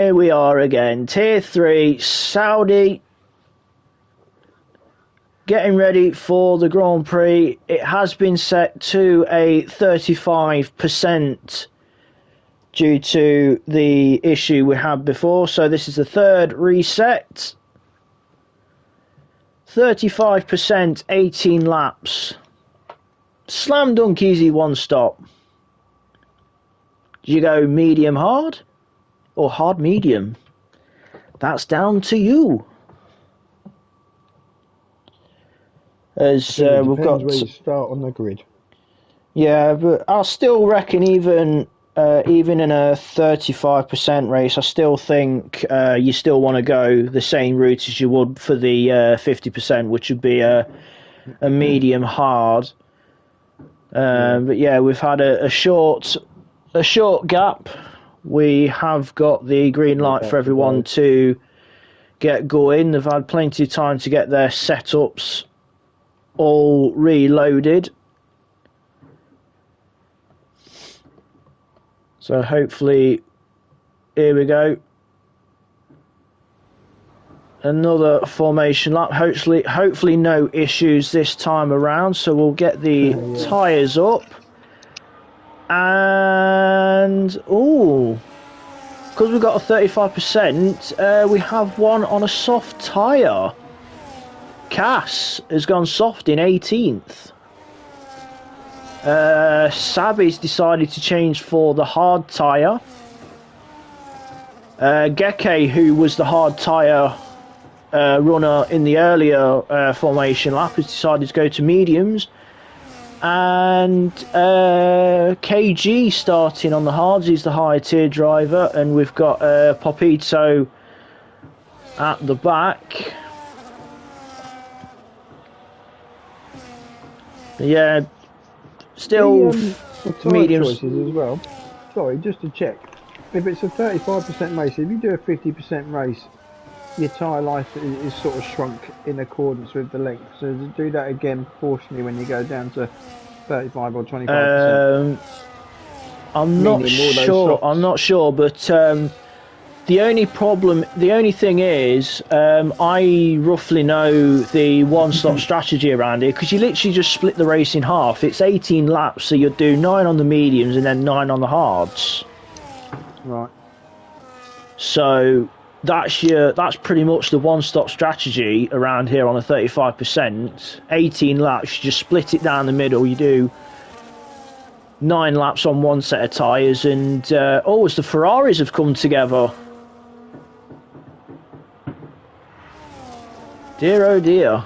Here we are again, Tier 3, Saudi, getting ready for the Grand Prix. It has been set to a 35% due to the issue we had before, so this is the third reset. 35%, 18 laps. Slam dunk easy one stop. Do you go medium hard or hard medium? That's down to you. As we've got where you start on the grid. Yeah, but I still reckon even in a 35% race, I still think you still want to go the same route as you would for the 50%, which would be a medium hard. But yeah, we've had a short gap. We have got the green light for everyone to get going. They've had plenty of time to get their setups all reloaded. So hopefully, here we go. Another formation lap. Hopefully no issues this time around. So we'll get the tyres up. And, because we've got a 35%, we have one on a soft tyre. Cass has gone soft in 18th. Sabi's decided to change for the hard tyre. Geke, who was the hard tyre runner in the earlier formation lap, has decided to go to mediums. And KG starting on the hards. He's the higher tier driver. And we've got Popito at the back. Yeah, still medium choices as well. Sorry, just to check. If it's a 35% race, if you do a 50% race, your tyre life is sort of shrunk in accordance with the length. So to do that again proportionally when you go down to 35 or 25%. I'm not sure, but the only thing is, I roughly know the one-stop strategy around here, because you literally just split the race in half. It's 18 laps, so you'll do 9 on the mediums and then 9 on the hards. Right. So that's pretty much the one-stop strategy around here on a 35%. 18 laps, you just split it down the middle. You do 9 laps on one set of tyres, and as the Ferraris have come together. Dear oh dear.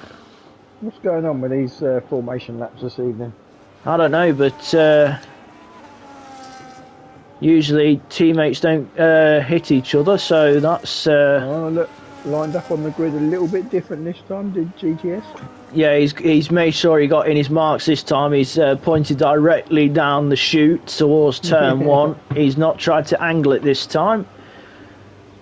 What's going on with these formation laps this evening? I don't know, but usually teammates don't hit each other, so that's... Oh, look, lined up on the grid a little bit different this time, did GTS? Yeah, he's made sure he got in his marks this time. He's pointed directly down the chute towards turn 1. He's not tried to angle it this time.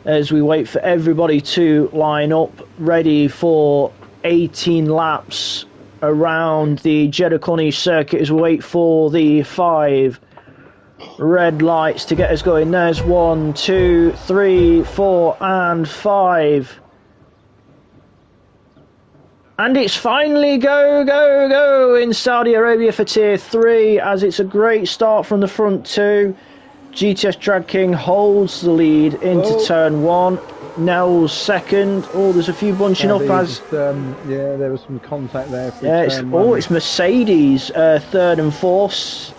As we wait for everybody to line up, ready for 18 laps around the Jeddah Corniche circuit, as we wait for the 5 red lights to get us going. There's 1, 2, 3, 4 and 5. And it's finally go in Saudi Arabia for Tier 3, as it's a great start from the front 2. GTS Drag King holds the lead into turn 1. Nell's second. There's a few bunching up as... yeah, there was some contact there. It's Mercedes, third and fourth.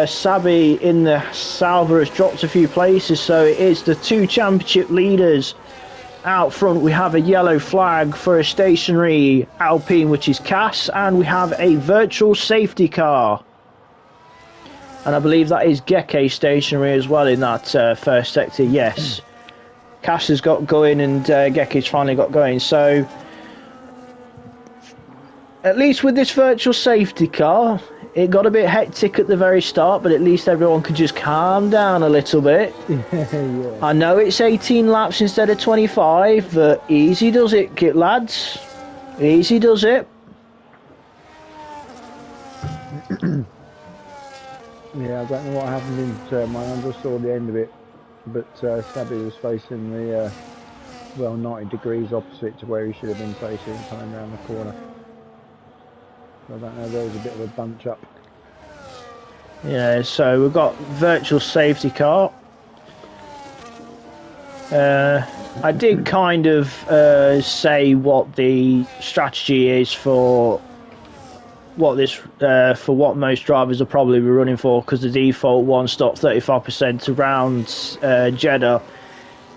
Sabi in the Salva has dropped a few places, so it is the 2 championship leaders. Out front we have a yellow flag for a stationary Alpine, which is Cass, and we have a virtual safety car. And I believe that is Geke stationary as well in that first sector, yes. Cass has got going and Geke's finally got going. So, at least with this virtual safety car, it got a bit hectic at the very start, but at least everyone could just calm down a little bit. Yeah. I know it's 18 laps instead of 25, but easy does it, kit lads. Easy does it. Yeah, I don't know what happened in turn 1. I just saw the end of it. but Sabby was facing the well 90 degrees opposite to where he should have been facing, coming around the corner. So I don't know, there was a bit of a bunch up. Yeah, so we've got virtual safety car. I did kind of say what the strategy is for what most drivers will probably be running for, because the default one stop 35% around Jeddah,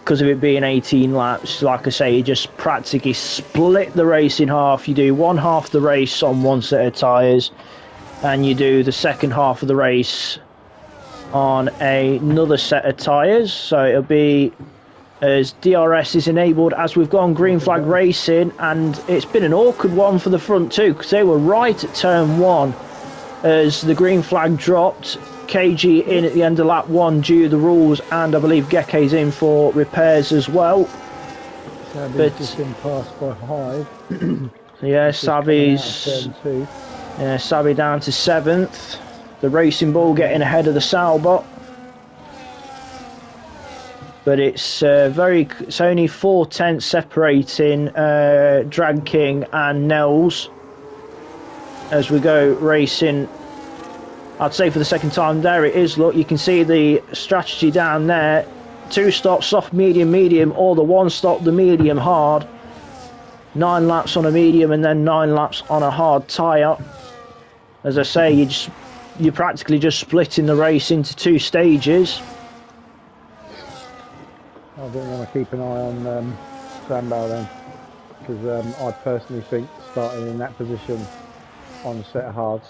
because of it being 18 laps. Like I say, you just practically split the race in half. You do one half the race on one set of tyres, and you do the second half of the race on another set of tyres. So it'll be as DRS is enabled as we've gone green flag racing, and it's been an awkward one for the front two, because they were right at turn 1 as the green flag dropped. KG in at the end of lap 1 due to the rules, and I believe Geke's in for repairs as well. Savvy's just been passed by Hive. Yeah, Savvy's Savvy down to 7th. The Racing Bull getting ahead of the Salbot. But it's only 4 tenths separating Drag King and Nels as we go racing. I'd say for the second time. There it is, look, you can see the strategy down there. 2 stops, soft, medium, medium, or the 1 stop, the medium, hard. 9 laps on a medium and then 9 laps on a hard tyre. As I say, you're practically just splitting the race into 2 stages. I don't want to keep an eye on Sambal then, because I personally think starting in that position on a set of hards,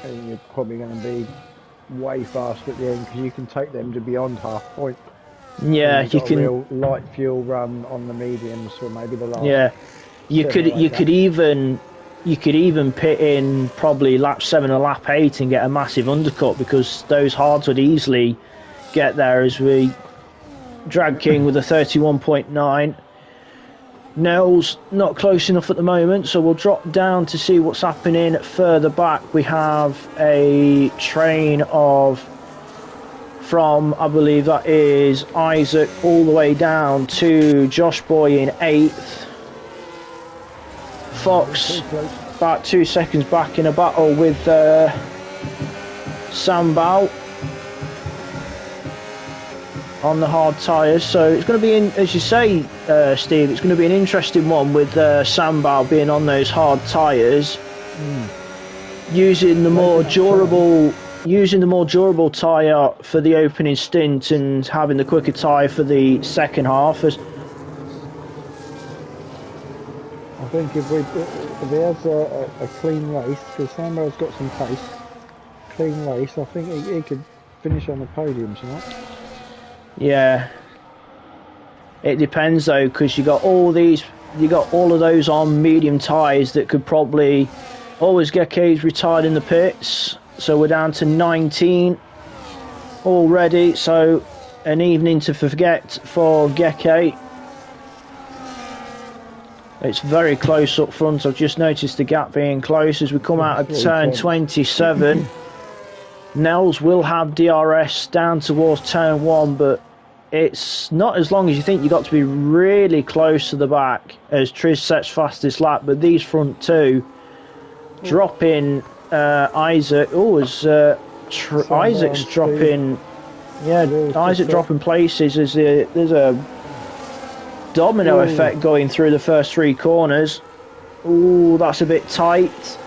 and you're probably going to be way faster at the end, because you can take them to beyond half point. Yeah, you can. A real light fuel run on the mediums for maybe the last. Yeah, you could even pit in probably lap 7 or lap 8 and get a massive undercut, because those hards would easily get there. As we Drag King with a 31.9. Nels not close enough at the moment, so we'll drop down to see what's happening further back. We have a train from, I believe that is Isaac, all the way down to Josh Boy in 8th. Fox about 2 seconds back in a battle with Sambal on the hard tyres. So it's going to be, as you say, Steve, it's going to be an interesting one with Sambal being on those hard tyres, using the more durable tyre for the opening stint and having the quicker tyre for the second half. I think if he has a clean race, because Sambal's got some pace, clean race, I think he could finish on the podium tonight. Yeah, it depends though, because you got all of those on medium tyres that could probably always get Gke's retired in the pits. So we're down to 19 already. So an evening to forget for Gke. It's very close up front. I've just noticed the gap being close as we come out of turn 27. Nels will have DRS down towards turn 1, but it's not as long as you think. You've got to be really close to the back as Triz sets fastest lap, but these front two dropping Isaac. Isaac's dropping. Yeah, Isaac dropping places. There's a domino effect going through the first 3 corners. Ooh, that's a bit tight.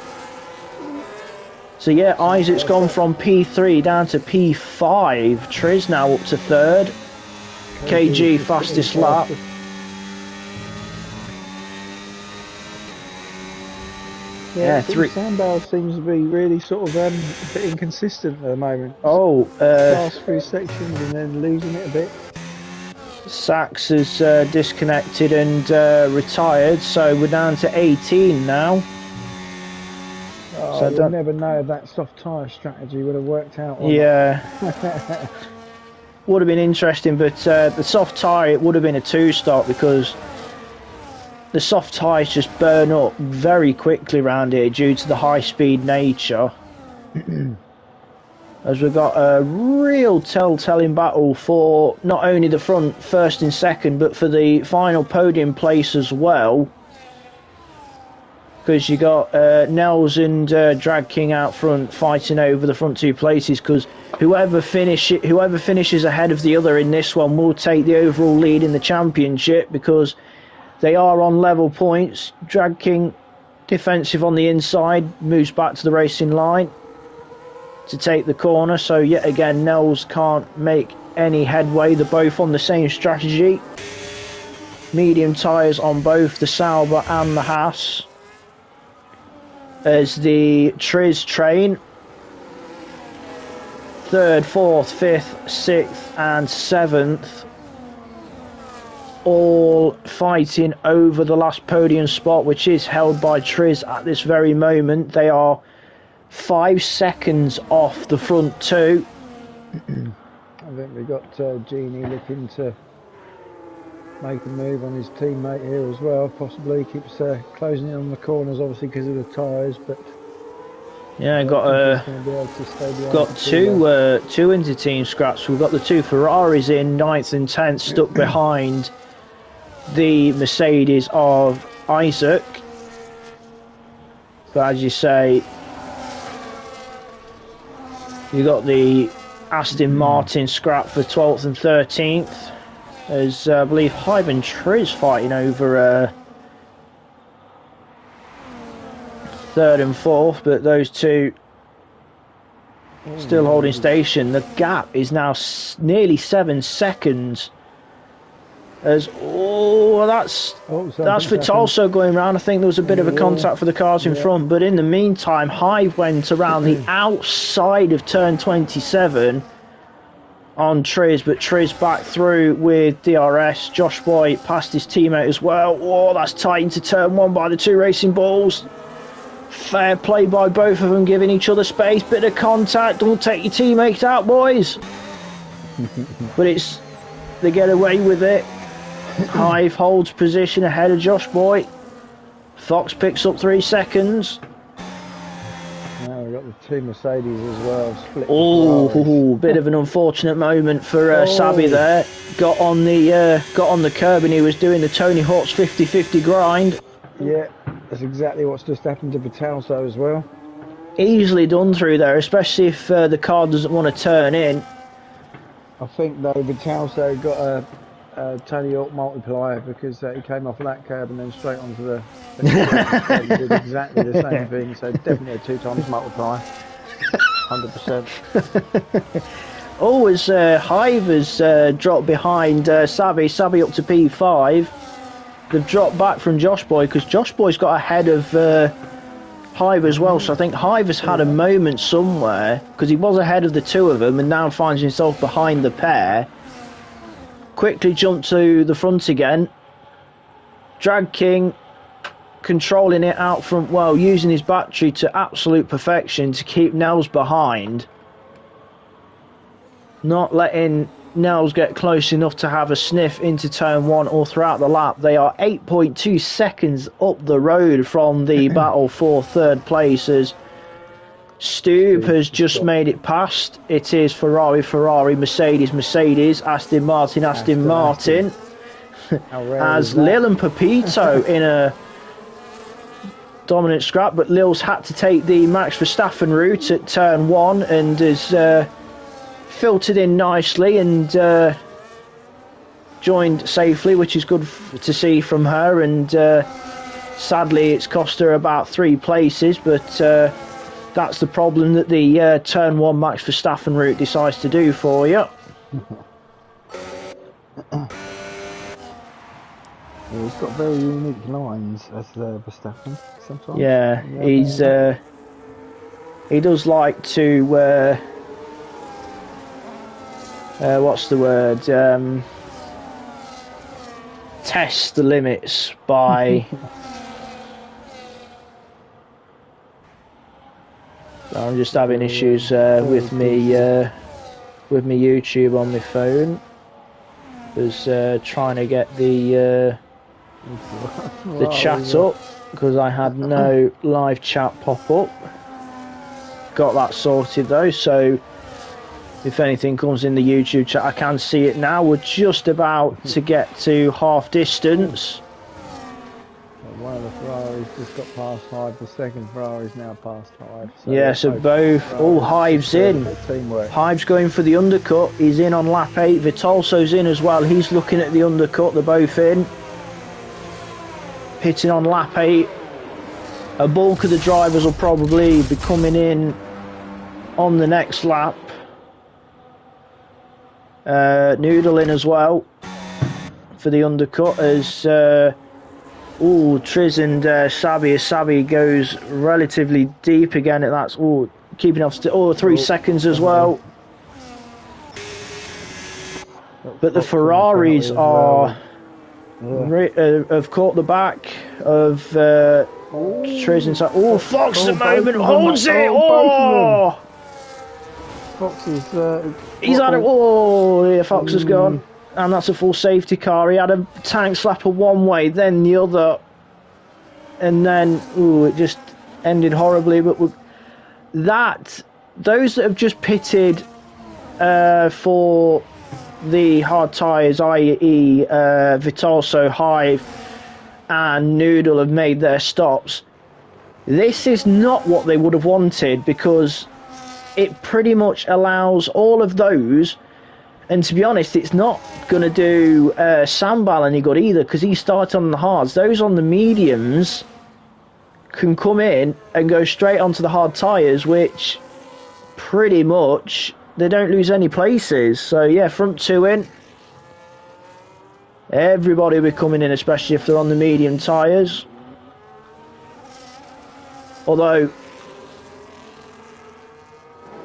So yeah, Isaac's gone from P3 down to P5. Triz now up to 3rd. KG fastest lap. Yeah, Sambal seems to be really sort of a bit inconsistent at the moment. Last few sections and then losing it a bit. Sachs is disconnected and retired, so we're down to 18 now. So you'll never know if that soft tyre strategy would have worked out. Yeah. Would have been interesting, but the soft tyre, it would have been a 2-stop, because the soft tyres just burn up very quickly around here due to the high speed nature. as we've got a real telltale battle for not only the front first and second, but for the final podium place as well. Because you got Nels and Drag King out front fighting over the front two places. Because whoever finishes ahead of the other in this one will take the overall lead in the championship, because they are on level points. Drag King defensive on the inside, moves back to the racing line to take the corner. So yet again, Nels can't make any headway. They're both on the same strategy. Medium tyres on both the Sauber and the Haas. As the Triz train, 3rd, 4th, 5th, 6th and 7th, all fighting over the last podium spot, which is held by Triz at this very moment. They are 5 seconds off the front two. I think we've got Genie looking to make a move on his teammate here as well. Possibly keeps closing in on the corners, obviously because of the tyres. But yeah, got two inter-team scraps. We've got the two Ferraris in 9th and 10th, stuck behind the Mercedes of Isaac. But as you say, you got the Aston Martin scrap for 12th and 13th. As I believe Hive and Triz fighting over 3rd and 4th, but those two still holding station. The gap is now nearly 7 seconds. As that's Vitalso going round. I think there was a bit of a contact for the cars in front, but in the meantime, Hive went around the outside of turn 27 on Triz, but Triz back through with DRS. Josh Boy passed his teammate as well. Oh, that's tight into turn 1 by the two racing balls. Fair play by both of them, giving each other space. Bit of contact. Don't take your teammates out, boys. But they get away with it. Hive holds position ahead of Josh Boy. Fox picks up 3 seconds. Now we've got the two Mercedes as well. Oh, bit of an unfortunate moment for Sabi there. Got on the curb and he was doing the Tony Hawk's 50-50 grind. Yeah, that's exactly what's just happened to Vitalso as well. Easily done through there, especially if the car doesn't want to turn in. I think though Vitalso got a Tony Hawk multiplier because he came off that curb and then straight onto the curb and did exactly the same thing. So definitely a 2 times multiplier, 100%. Always Hive has dropped behind Sabi up to P5. They've dropped back from Josh Boy because Josh Boy's got ahead of Hive as well. So I think Hive has had a moment somewhere because he was ahead of the two of them and now finds himself behind the pair. Quickly jumped to the front again. Drag King controlling it out front well, using his battery to absolute perfection to keep Nels behind. Not letting Nels get close enough to have a sniff into turn 1 or throughout the lap. They are 8.2 seconds up the road from the battle for 3rd place as Stube has just made it past. It is Ferrari, Mercedes, Aston Martin. As Lil and Pepito in a dominant scrap, but Lil's had to take the Max Verstappen route at turn 1 and has filtered in nicely and joined safely, which is good to see from her. And sadly, it's cost her about 3 places, but that's the problem that the turn 1 Max Verstappen route decides to do for you. Yeah, he's got very unique lines as Verstappen sometimes. Yeah, he does like to what's the word? Test the limits by. I'm just having issues with me YouTube on my phone. Was trying to get the chat up because I had no live chat pop up. Got that sorted though, so if anything comes in the YouTube chat. I can see it now. We're just about to get to half distance. One of the Ferraris just got past Hive. The second Ferrari's now past Hive. So yeah, so both, all Hive's in. Teamwork. Hive's going for the undercut. He's in on lap 8. Vitalso's in as well. He's looking at the undercut. They're both in. Hitting on lap 8. A bulk of the drivers will probably be coming in on the next lap. Noodle in as well for the undercut as Triz and Sabi goes relatively deep again. That's keeping off 3 seconds as well. But the Ferraris are have caught the back of Triz and Sabi. Fox at the moment holds it. Fox is he's had it. Fox has gone. And that's a full safety car. He had a tank slapper one way, then the other. And then, it just ended horribly. But those that have just pitted for the hard tyres, i.e. Vitalso, Hive and Noodle have made their stops. This is not what they would have wanted, because it pretty much allows all of those. And to be honest, it's not going to do Sambal any good either, because he started on the hards. Those on the mediums can come in and go straight onto the hard tyres, which pretty much they don't lose any places. So yeah, front 2 in. Everybody will be coming in, especially if they're on the medium tyres. Although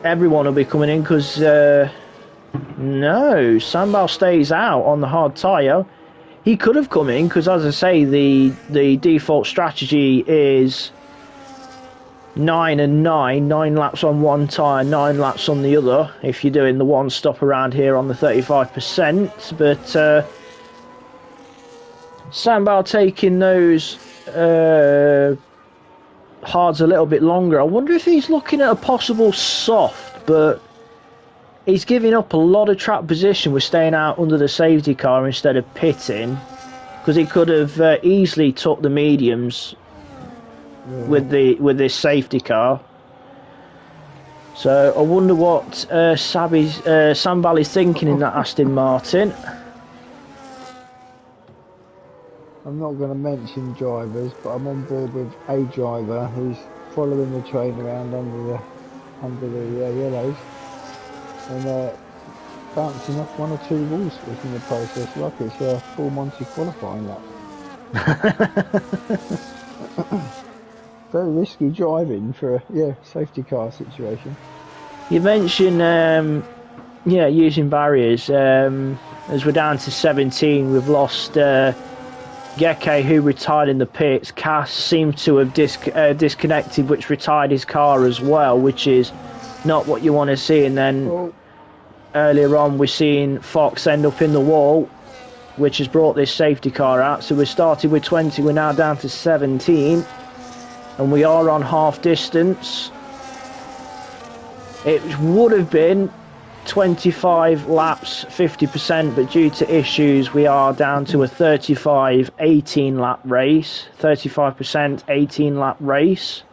everyone will be coming in, because no, Sambal stays out on the hard tyre. He could have come in, because as I say, the default strategy is 9 and 9. 9 laps on one tyre, 9 laps on the other, if you're doing the one stop around here on the 35%. But Sambal taking those hards a little bit longer. I wonder if he's looking at a possible soft, but he's giving up a lot of track position with staying out under the safety car instead of pitting, because he could have easily took the mediums with this safety car. So I wonder what Sambal is thinking in that Aston Martin. I'm not going to mention drivers, but I'm on board with a driver who's following the train around under the yellows. And bouncing off 1 or 2 wall splits in the process, like it's a full Monty qualifying lap. Very risky driving for a safety car situation. You mentioned using barriers. As we're down to 17, we've lost Geke, who retired in the pits. Cass seemed to have disconnected, which retired his car as well, which is not what you want to see. And then earlier on, we're seeing Fox end up in the wall, which has brought this safety car out. So we started with 20, we're now down to 17, and we are on half distance. It would have been 25 laps, 50%, but due to issues, we are down to a 35 18 lap race. 35% 18 lap race.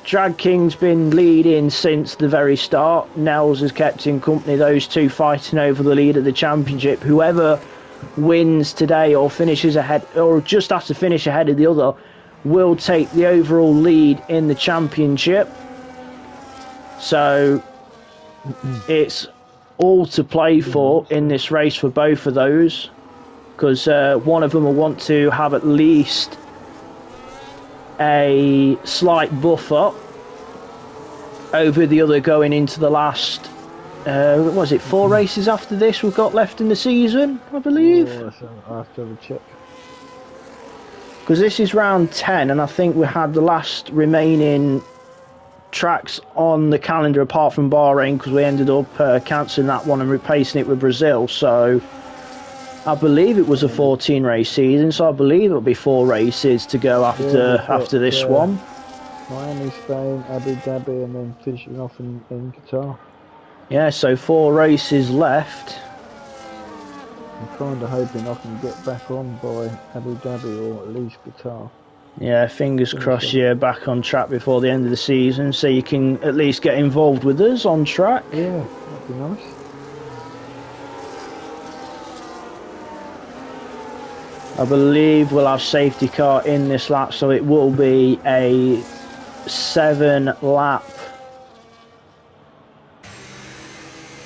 Drag King's been leading since the very start. Nels has kept in company, those two fighting over the lead of the championship. Whoever wins today or finishes ahead, or just has to finish ahead of the other, will take the overall lead in the championship. So it's all to play for in this race for both of those, because one of them will want to have at least a slight buffer over the other going into the last 4 races after this we've got left in the season, I believe. I have to have a check, because this is round 10, and I think we had the last remaining tracks on the calendar apart from Bahrain, because we ended up cancelling that one and replacing it with Brazil. So I believe it was a 14 race season, so I believe it'll be 4 races to go after this one. Miami, Spain, Abu Dhabi, and then finishing off in Qatar. Yeah, so 4 races left. I'm kind of hoping I can get back on by Abu Dhabi or at least Qatar. Yeah, fingers crossed you're back on track before the end of the season, so you can at least get involved with us on track. Yeah, that'd be nice. I believe we'll have safety car in this lap, so it will be a 7 lap,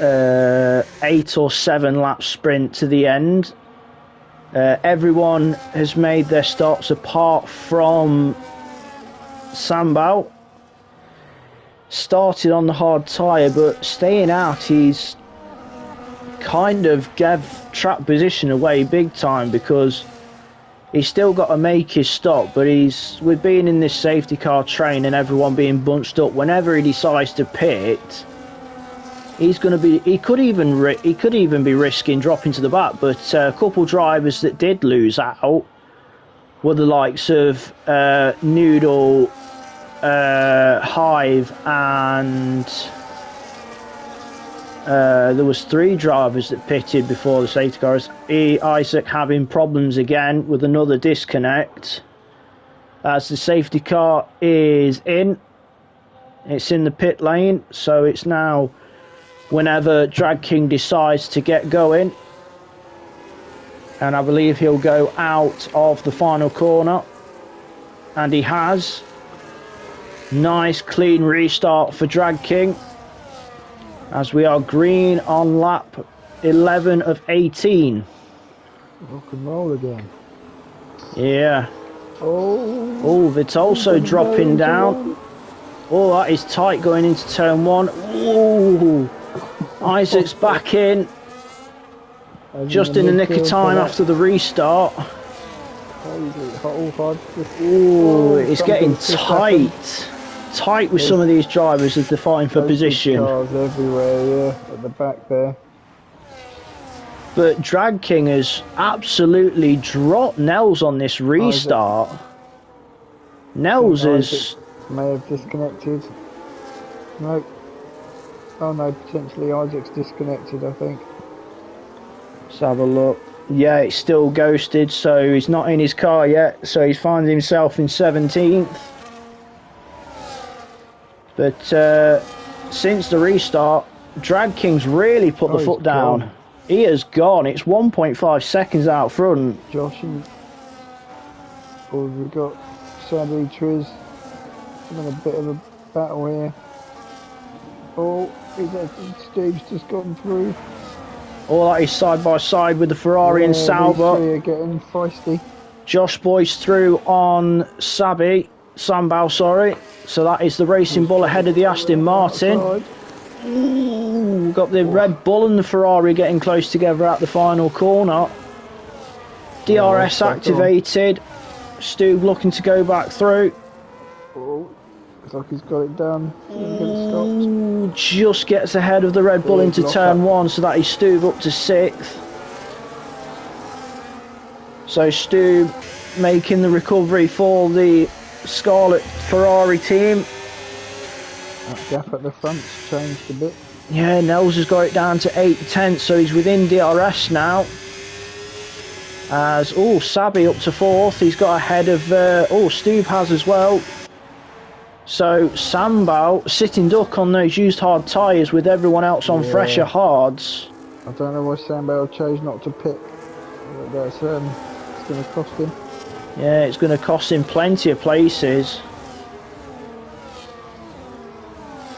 8 or 7 lap sprint to the end. Everyone has made their stops apart from Sambal. Started on the hard tyre, but staying out, he's kind of gave track position away big time because he's still got to make his stop. But with being in this safety car train and everyone being bunched up, whenever he decides to pit, he's going to be. He could even be risking dropping to the back. But a couple drivers that did lose out were the likes of Noodle, Hive, and there was 3 drivers that pitted before the safety cars. Isaac having problems again with another disconnect as the safety car is in. It's in the pit lane, so it's now whenever Drag King decides to get going, and I believe he'll go out of the final corner, and he has. Nice clean restart for Drag King as we are green on lap 11 of 18. Rock and roll again. Yeah. Oh, it's also dropping down. Oh, that is tight going into turn 1. Ooh. Isaac's back in just in the nick of time after the restart. Ooh, it's getting tight with some of these drivers as they're fighting for position. Cars everywhere, yeah, at the back there. But Drag King has absolutely dropped Nels on this restart. Nels is... may have disconnected. No. Oh no, potentially Isaac's disconnected, I think. Let's have a look. Yeah, it's still ghosted, so he's not in his car yet, so he's finding himself in 17th. But since the restart, Drag King's really put the foot down. Gone. He has gone. It's 1.5 seconds out front. Josh and... oh, we've got Sadly Triz having a bit of a battle here. Oh, Steve's just gone through. All that is side by side with the Ferrari and Sauber. These 3 are getting feisty. Josh Boyce through on Sambal, sorry. So that is the Racing Bull ahead of the Aston Martin. Ooh, got the Red Bull and the Ferrari getting close together at the final corner. DRS activated. Stu looking to go back through. Oh, looks like he's got it done. Ooh, just gets ahead of the Red Bull into turn 1, so that is Stu up to 6th. So Stu making the recovery for the Scarlet Ferrari team. That gap at the front's changed a bit. Yeah, Nels has got it down to 8/10, so he's within DRS now. As, Sabi up to 4th, he's got ahead of, Steve has as well. So Sambal sitting duck on those used hard tyres with everyone else on fresher hards. I don't know why Sambal chose not to pit. That's, it's going to cost him. Yeah, it's going to cost him plenty of places.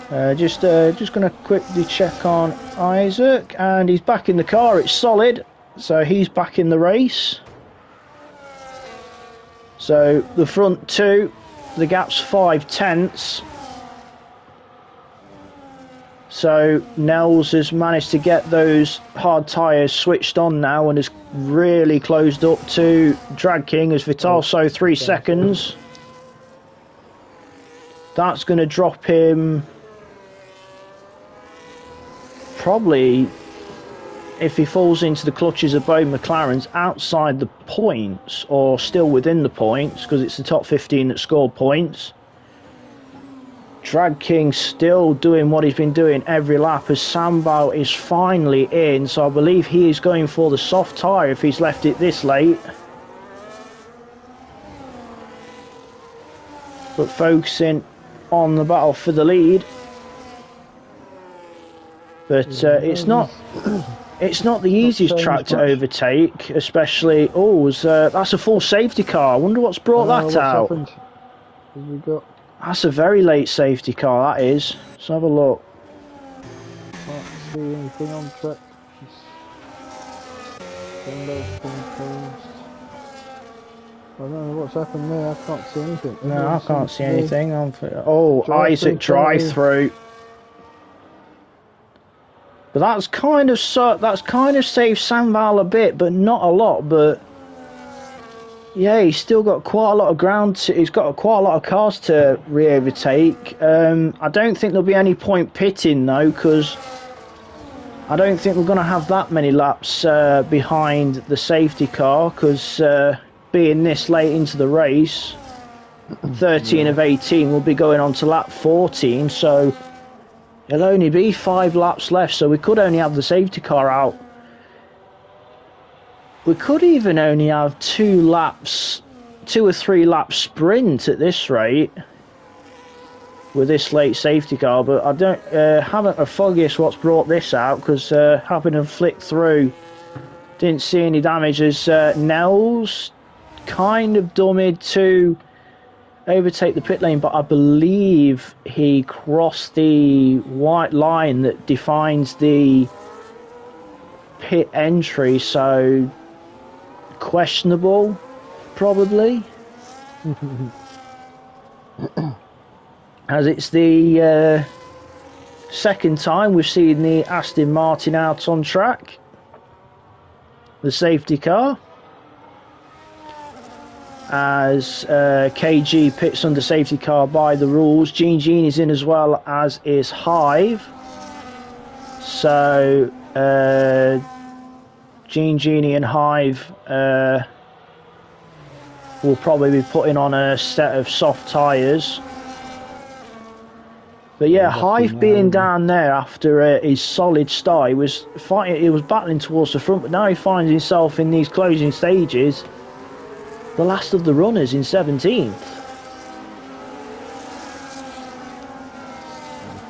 Just going to quickly check on Isaac, and he's back in the car. It's solid, so he's back in the race. So the front 2, the gap's 5/10. So Nels has managed to get those hard tyres switched on now and has really closed up to Drag King as Vitalso 3 seconds. That's going to drop him probably, if he falls into the clutches of both McLarens, outside the points or still within the points, because it's the top 15 that scored points. Drag King still doing what he's been doing every lap as Sambo is finally in, so I believe he is going for the soft tyre if he's left it this late. But focusing on the battle for the lead. But it's not the easiest track to overtake, especially... Oh, that's a full safety car. I wonder what's brought that out. Happened? What have we got? That's a very late safety car, that is. Let's have a look. Can't see anything on track. I don't know what's happened there. I can't see anything. No, I can't see anything. Oh, Isaac drive-through. But that's kind of saved Samval a bit, but not a lot. But yeah, he's still got quite a lot of ground. He's got quite a lot of cars to re-overtake. I don't think there'll be any point pitting though, because I don't think we're going to have that many laps behind the safety car. Because being this late into the race, 13 of 18 will be going on to lap 14. So there'll only be 5 laps left. So we could only have the safety car out. We could even only have 2 or 3 lap sprint at this rate with this late safety car. But I haven't a foggiest what's brought this out, because having to flick through, didn't see any damage as Nels kind of dummied to overtake the pit lane, but I believe he crossed the white line that defines the pit entry, so questionable, probably. As it's the second time we've seen the Aston Martin out on track, the safety car, as KG pits under safety car by the rules. Gene is in as well, as is Hive. So Genie and Hive will probably be putting on a set of soft tyres. But yeah, Hive being down there after his solid start, he was battling towards the front, but now he finds himself in these closing stages, the last of the runners in 17th.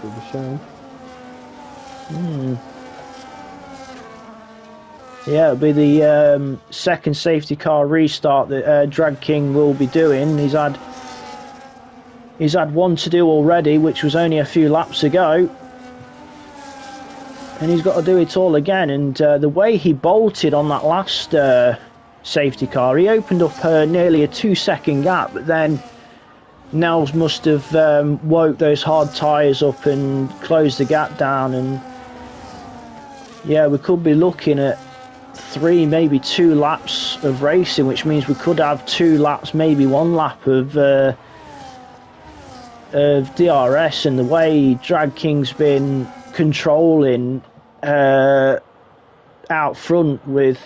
That's a shame. Yeah, it'll be the second safety car restart that Drag King will be doing. He's had one to do already, which was only a few laps ago, and he's got to do it all again. And the way he bolted on that last safety car, he opened up nearly a 2-second gap, but then Nels must have woke those hard tyres up and closed the gap down. And yeah, we could be looking at 3, maybe 2 laps of racing, which means we could have 2 laps, maybe 1 lap of DRS. And the way Drag King's been controlling out front with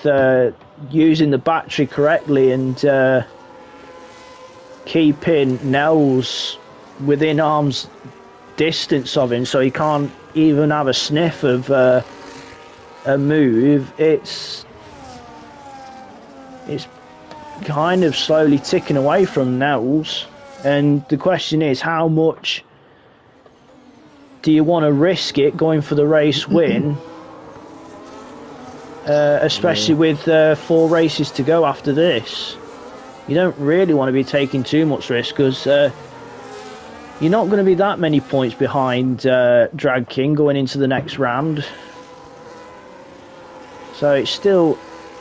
using the battery correctly and keeping Nels within arm's distance of him, so he can't even have a sniff of a move. It's kind of slowly ticking away from Nels, and the question is, how much do you want to risk it going for the race win? Especially with 4 races to go after this. You don't really want to be taking too much risk, because you're not going to be that many points behind Drag King going into the next round. So it's still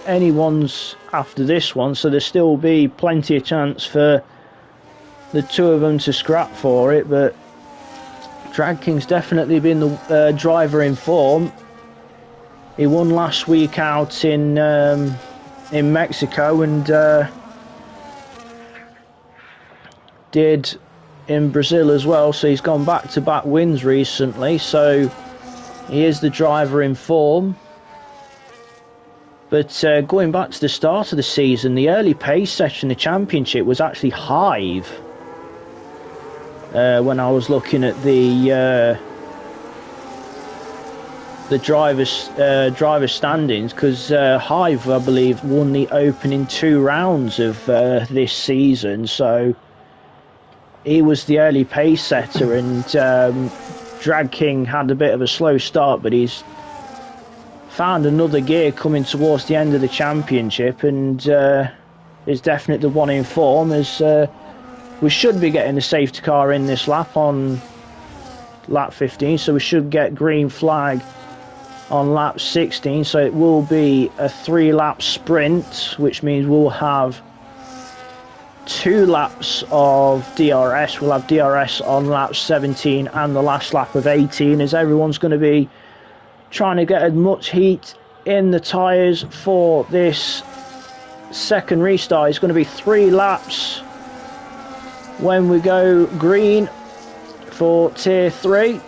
anyone's after this one, so there'll still be plenty of chance for the 2 of them to scrap for it. But Drag King's definitely been the driver in form. He won last week out in Mexico, and did in Brazil as well, so he's gone back-to-back wins recently, so he is the driver in form. But going back to the start of the season, the early pace section in the championship was actually Hive. when I was looking at the driver standings, because Hive, I believe, won the opening 2 rounds of this season, so he was the early pace setter, and Drag King had a bit of a slow start, but he's found another gear coming towards the end of the championship, and is definitely the one in form, as we should be getting the safety car in this lap on lap 15, so we should get green flag on lap 16, so it will be a 3-lap sprint, which means we'll have 2 laps of DRS. We'll have DRS on lap 17 and the last lap of 18, as everyone's going to be trying to get as much heat in the tyres for this second restart. It's going to be 3 laps when we go green for tier 3.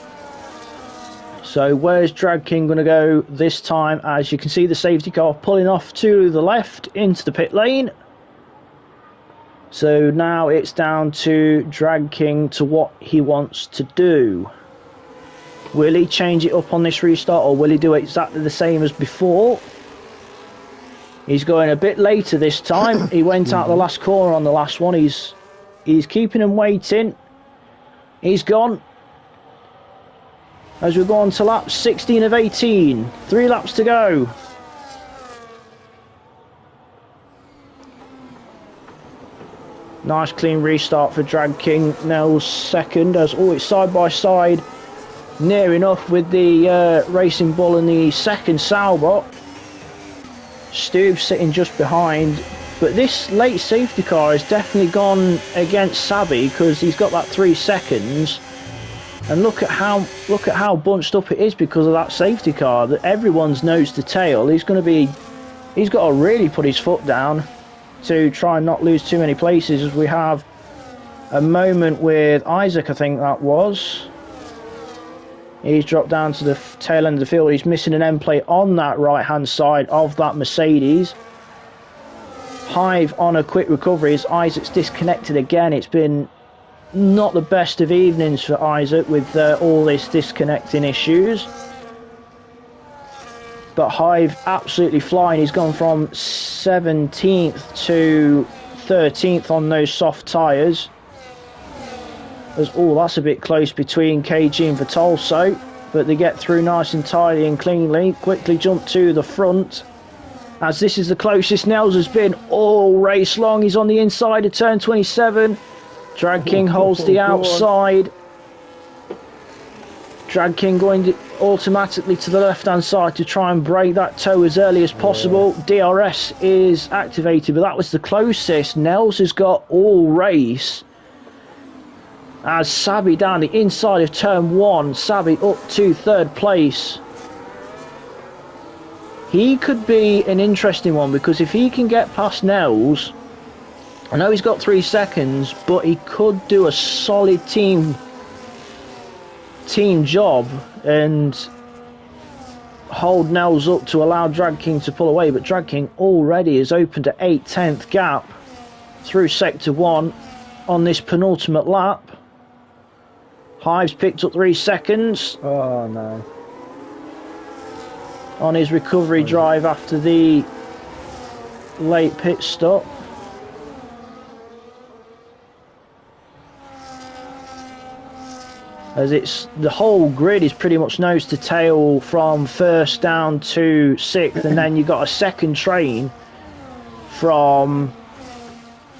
So where's Drag King going to go this time? As you can see, the safety car pulling off to the left into the pit lane. So now it's down to Drag King to what he wants to do. Will he change it up on this restart, or will he do exactly the same as before? He's going a bit later this time. He went out the last corner on the last one. He's keeping him waiting. He's gone. As we go on to lap 16 of 18. 3 laps to go. Nice clean restart for Drag King. Nels second, as it's side by side. Near enough with the Racing Bull and the second Saubot. Stu sitting just behind. But this late safety car has definitely gone against Sabi, because he's got that 3 seconds. And look at how bunched up it is because of that safety car. That everyone's nose to tail. He's got to really put his foot down to try and not lose too many places, as we have a moment with Isaac, I think that was. He's dropped down to the tail end of the field. He's missing an end plate on that right hand side of that Mercedes. Hive on a quick recovery as Isaac's disconnected again. It's been not the best of evenings for Isaac with all this disconnecting issues. But Hive absolutely flying. He's gone from 17th to 13th on those soft tyres. That's a bit close between KG and Vitolso, but they get through nice and tidy and cleanly. Quickly jump to the front, as this is the closest Nels has been all race long. He's on the inside of turn 27. Drag King holds the outside. Drag King going automatically to the left hand side to try and break that toe as early as possible. DRS is activated, but that was the closest Nels has got all race. As Sabi down the inside of turn 1, Sabi up to 3rd place. He could be an interesting one, because if he can get past Nels, I know he's got 3 seconds, but he could do a solid team job and hold Nels up to allow Drag King to pull away. But Drag King already has opened an 8/10 gap through sector 1 on this penultimate lap. Hive's picked up 3 seconds. Oh no. On his recovery drive after the late pit stop. As the whole grid is pretty much nose to tail from 1st down to 6th, and then you've got a second train from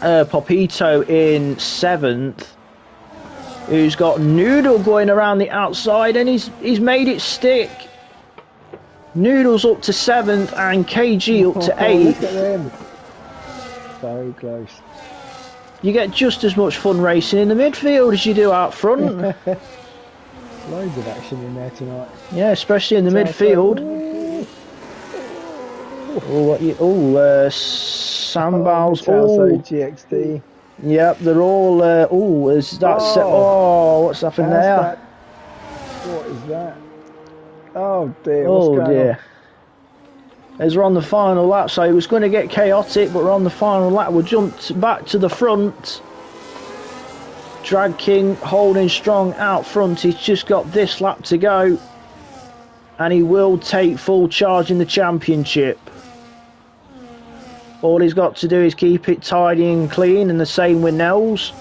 Popito in 7th, who's got Noodle going around the outside, and he's made it stick. Noodle's up to 7th and KG up to 8th. Look at them. So close. You get just as much fun racing in the midfield as you do out front. Loads of action in there tonight. Yeah, especially in the midfield. Sandbals. GXD. Yep, they're all. What's happened there? What is that? Oh dear. Oh dear. As we're on the final lap, so it was going to get chaotic, but we're on the final lap. We'll jump back to the front. Drag King holding strong out front. He's just got this lap to go, and he will take full charge in the championship. All he's got to do is keep it tidy and clean, and the same with Nels.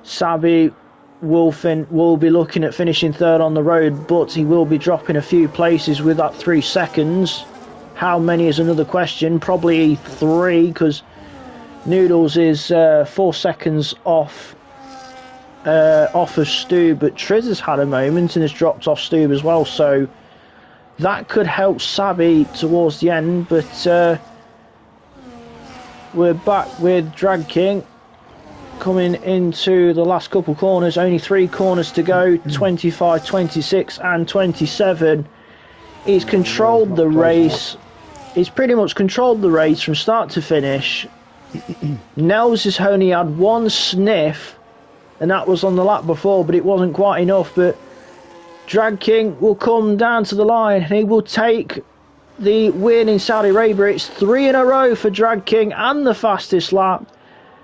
Sabi will be looking at finishing third on the road, but he will be dropping a few places with that 3 seconds. How many is another question? Probably 3, because Noodles is 4 seconds off of Stu, but Triz has had a moment and has dropped off Stu as well, so that could help Sabi towards the end. But we're back with Drag King coming into the last couple corners. Only 3 corners to go, 25, 26 and 27. He's controlled the race. He's pretty much controlled the race from start to finish. Nels has only had 1 sniff, and that was on the lap before, but it wasn't quite enough. But Drag King will come down to the line, and he will take the win in Saudi Arabia. It's 3 in a row for Drag King and the fastest lap.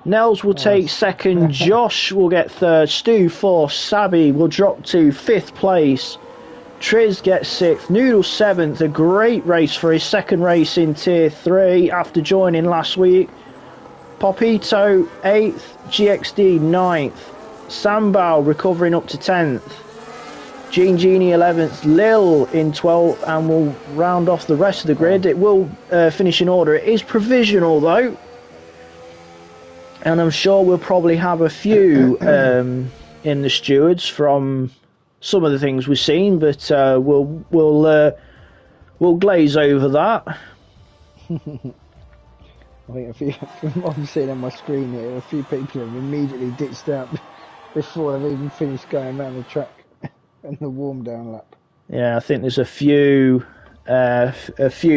Nels will take second, Josh will get third, Stu 4th, Sabi will drop to 5th place, Triz gets 6th, Noodle 7th. A great race for his second race in Tier 3 after joining last week. Popito 8th, GXD 9th, Sambal recovering up to 10th, Genie 11th, Lil in 12th, and will round off the rest of the grid. It will finish in order. It is provisional though, and I'm sure we'll probably have a few in the stewards from some of the things we've seen, but we'll glaze over that. I think from what I'm seeing on my screen here, a few people have immediately ditched out before they've even finished going around the track and the warm down lap. Yeah, I think there's a few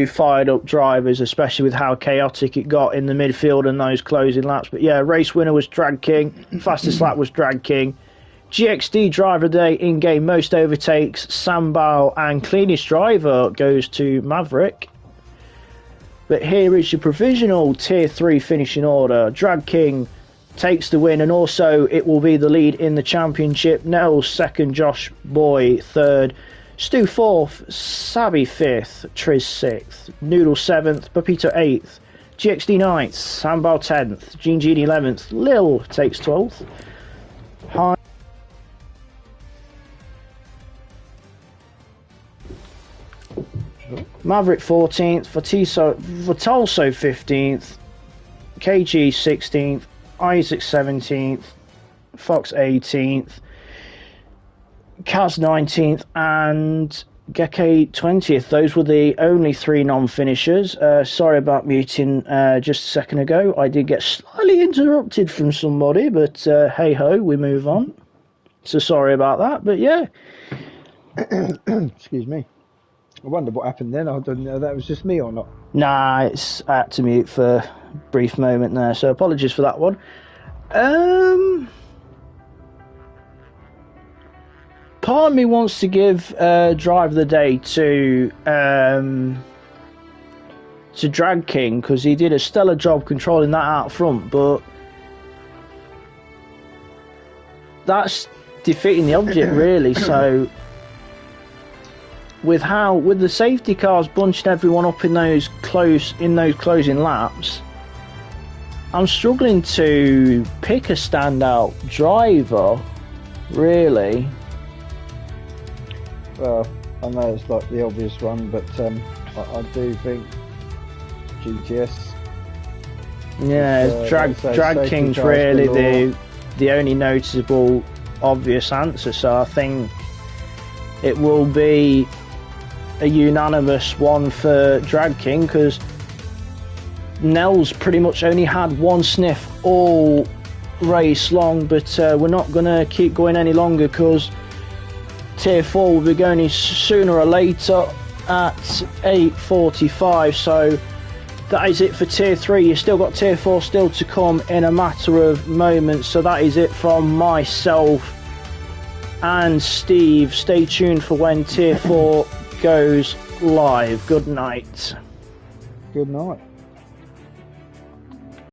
fired up drivers, especially with how chaotic it got in the midfield and those closing laps. But yeah, race winner was Drag King, fastest lap was Drag King. GXD driver of the day in game, most overtakes Sambal, and cleanest driver goes to Maverick. But here is your provisional Tier 3 finishing order. Drag King takes the win, and also it will be the lead in the championship. Nels 2nd, Josh Boy 3rd, Stu 4th, Sabi 5th, Triz 6th, Noodle 7th, Papito 8th, GXD 9th, Sambal 10th, Genie 11th, Lil takes 12th. Maverick 14th, Vitolso 15th, KG 16th, Isaac 17th, Fox 18th, Kaz 19th, and Geke 20th. Those were the only 3 non-finishers. Sorry about muting just a second ago. I did get slightly interrupted from somebody, but hey ho, we move on. So sorry about that, but yeah. Excuse me. I wonder what happened then. I don't know if that was just me or not. Nah, it's I had to mute for a brief moment there, so apologies for that one. Part of me wants to give drive of the day to Drag King, because he did a stellar job controlling that out front, but that's defeating the object really. So with the safety cars bunching everyone up in those closing laps, I'm struggling to pick a standout driver, really. Well, I know it's like the obvious one, but I do think GTS. Yeah, Drag King's really the only noticeable obvious answer, so I think it will be a unanimous one for Drag King, because Nels pretty much only had 1 sniff all race long. But we're not going to keep going any longer, because Tier 4 will be going sooner or later at 8:45. So that is it for Tier 3. You've still got Tier 4 still to come in a matter of moments. So that is it from myself and Steve. Stay tuned for when Tier 4 goes live. Good night. Good night.